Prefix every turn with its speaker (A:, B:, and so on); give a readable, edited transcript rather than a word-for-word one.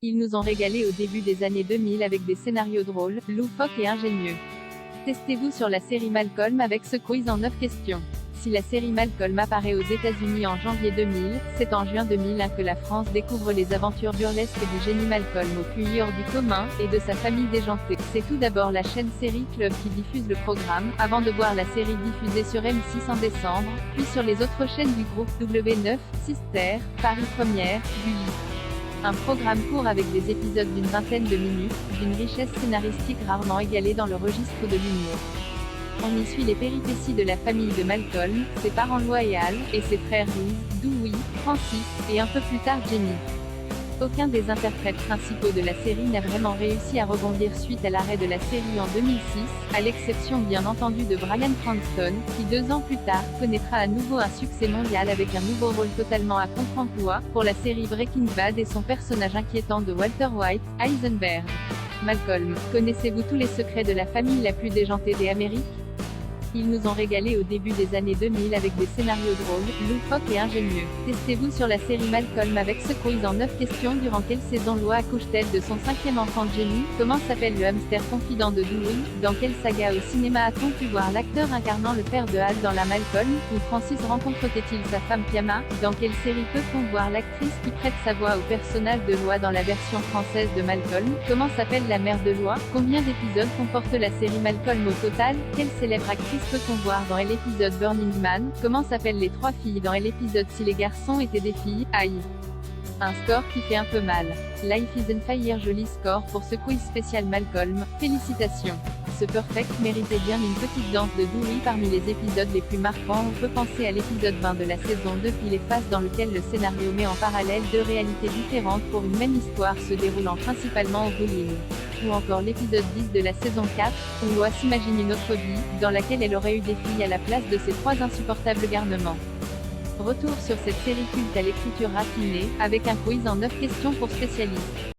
A: Ils nous ont régalé au début des années 2000 avec des scénarios drôles, loufoques et ingénieux. Testez-vous sur la série Malcolm avec ce quiz en 9 questions. Si la série Malcolm apparaît aux États-Unis en janvier 2000, c'est en juin 2001 que la France découvre les aventures burlesques du génie Malcolm au QI hors du commun, et de sa famille déjantée. C'est tout d'abord la chaîne Série Club qui diffuse le programme, avant de voir la série diffusée sur M6 en décembre, puis sur les autres chaînes du groupe W9, Sister, Paris Première, Gulli. Un programme court avec des épisodes d'une vingtaine de minutes, d'une richesse scénaristique rarement égalée dans le registre de l'humour. On y suit les péripéties de la famille de Malcolm, ses parents loyaux, et ses frères Reese, Dewey, Francis, et un peu plus tard Jenny. Aucun des interprètes principaux de la série n'a vraiment réussi à rebondir suite à l'arrêt de la série en 2006, à l'exception bien entendu de Bryan Cranston, qui 2 ans plus tard, connaîtra à nouveau un succès mondial avec un nouveau rôle totalement à contre-emploi, pour la série Breaking Bad et son personnage inquiétant de Walter White, Heisenberg. Malcolm, connaissez-vous tous les secrets de la famille la plus déjantée des Amériques? Ils nous ont régalé au début des années 2000 avec des scénarios drôles, loufoques et ingénieux. Testez-vous sur la série Malcolm avec ce quiz en 9 questions. Durant quelle saison Loa accouche-t-elle de son 5e enfant Jenny? Comment s'appelle le hamster confident de Dewey? Dans quelle saga au cinéma a-t-on pu voir l'acteur incarnant le père de Hal dans la Malcolm? Où Francis rencontre-t-il sa femme Piama? Dans quelle série peut-on voir l'actrice qui prête sa voix au personnage de Loa dans la version française de Malcolm? Comment s'appelle la mère de Loa? Combien d'épisodes comporte la série Malcolm au total? Quelle célèbre actrice peut-on voir dans l'épisode Burning Man? Comment s'appellent les 3 filles dans l'épisode Si les garçons étaient des filles? Aïe. Un score qui fait un peu mal. Life is on Fire, joli score pour ce quiz spécial Malcolm, félicitations. Ce perfect méritait bien une petite danse de Dewey. Parmi les épisodes les plus marquants, on peut penser à l'épisode 20 de la saison 2 Pile et Face, dans lequel le scénario met en parallèle 2 réalités différentes pour une même histoire se déroulant principalement au bowling. Ou encore l'épisode 10 de la saison 4, où Loa s'imagine une autre vie, dans laquelle elle aurait eu des filles à la place de ses 3 insupportables garnements. Retour sur cette série culte à l'écriture raffinée, avec un quiz en 9 questions pour spécialistes.